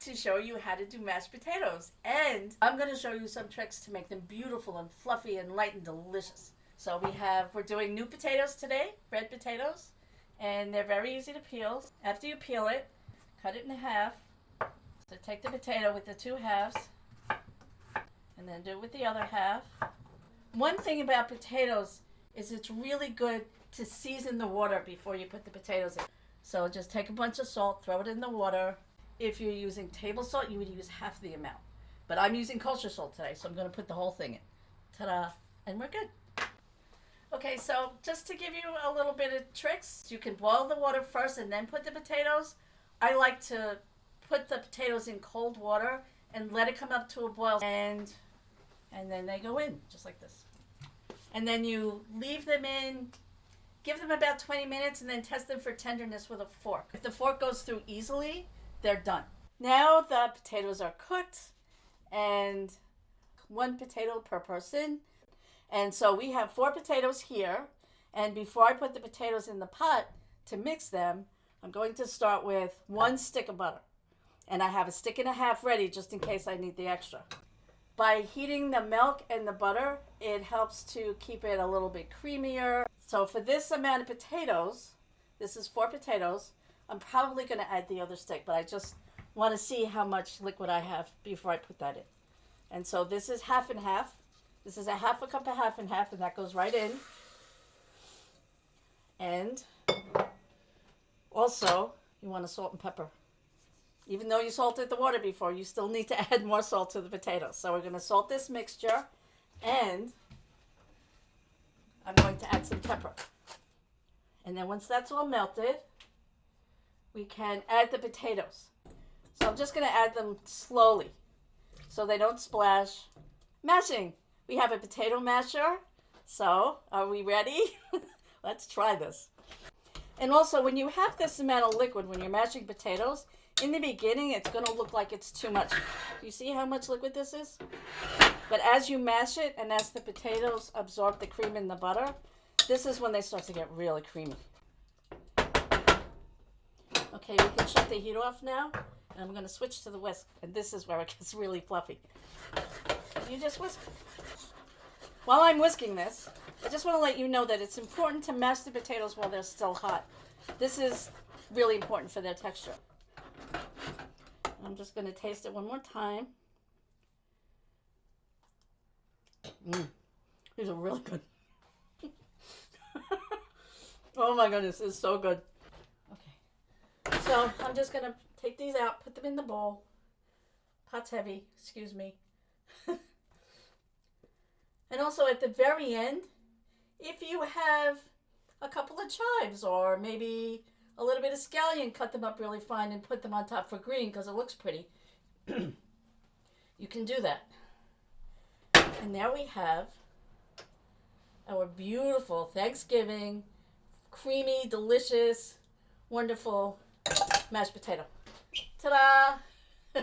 actually show you how to do mashed potatoes. And I'm going to show you some tricks to make them beautiful and fluffy and light and delicious. So we're doing new potatoes today, red potatoes. And they're very easy to peel. After you peel it, cut it in half. So take the potato with the two halves and then do it with the other half. One thing about potatoes is it's really good to season the water before you put the potatoes in. So just take a bunch of salt, throw it in the water. If you're using table salt, you would use half the amount. But I'm using kosher salt today, so I'm going to put the whole thing in. Ta-da! And we're good. Okay, so just to give you a little bit of tricks, you can boil the water first and then put the potatoes. I like to put the potatoes in cold water and let it come up to a boil, and then they go in, just like this. And then you leave them in, give them about 20 minutes, and then test them for tenderness with a fork. If the fork goes through easily, they're done. Now the potatoes are cooked, and 1 potato per person. And so we have 4 potatoes here, and before I put the potatoes in the pot to mix them, I'm going to start with 1 stick of butter. And I have a stick and a half ready just in case I need the extra. By heating the milk and the butter, it helps to keep it a little bit creamier. So for this amount of potatoes, this is 4 potatoes, I'm probably going to add the other stick, but I just want to see how much liquid I have before I put that in. And so this is half and half. This is a half a cup of half and half, and that goes right in. And also, you want to salt and pepper. Even though you salted the water before, you still need to add more salt to the potatoes. So we're going to salt this mixture, and I'm going to add some pepper. And then once that's all melted, we can add the potatoes. So I'm just going to add them slowly so they don't splash. Mashing. We have a potato masher. So are we ready? Let's try this. And also, when you have this amount of liquid, when you're mashing potatoes, in the beginning, it's going to look like it's too much. You see how much liquid this is? But as you mash it and as the potatoes absorb the cream in the butter, this is when they start to get really creamy. Okay, we can shut the heat off now. And I'm going to switch to the whisk. And this is where it gets really fluffy. You just whisk. While I'm whisking this, I just want to let you know that it's important to mash the potatoes while they're still hot. This is really important for their texture. I'm just going to taste it one more time. These are really good. Oh my goodness, it's so good. Okay. So I'm just going to take these out, put them in the bowl. Pot's heavy, excuse me. And also at the very end, if you have a couple of chives or maybe a little bit of scallion, cut them up really fine and put them on top for green because it looks pretty. You can do that. And there we have our beautiful Thanksgiving, creamy, delicious, wonderful mashed potato. Ta-da!